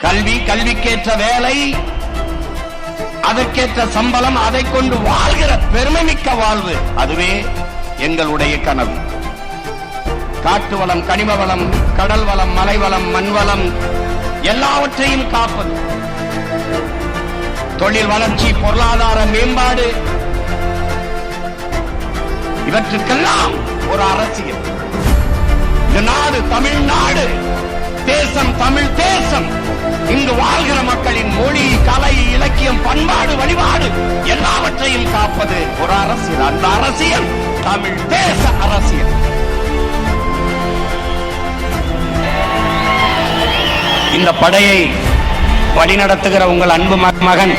கல்வி, கல்விக்கேற்ற வேலை, அதற்கேற்ற சம்பளம், அதை கொண்டு வாழ்கிற பெருமைமிக்க வாழ்வு, அதுவே எங்களுடைய கனவு. காட்டு வளம், கனிம வளம், கடல் வளம், மலை வளம், மண் வளம் எல்லாவற்றையும் காப்பது, தொழில் வளர்ச்சி, பொருளாதார மேம்பாடு, இவற்றுக்கெல்லாம் ஒரு அரசியல். இந்த நாடு தமிழ்நாடு, தேசம் தமிழ் தேசம். இங்கு வாழ்கிற மக்களின் மொழி, கலை, இலக்கியம், பண்பாடு, வழிபாடு எல்லாவற்றையும் காப்பது ஒரு அரசியல். அந்த அரசியல் தமிழ் தேச அரசியல். இந்த படையை வழிநடத்துகிற உங்கள் அன்பு மகன்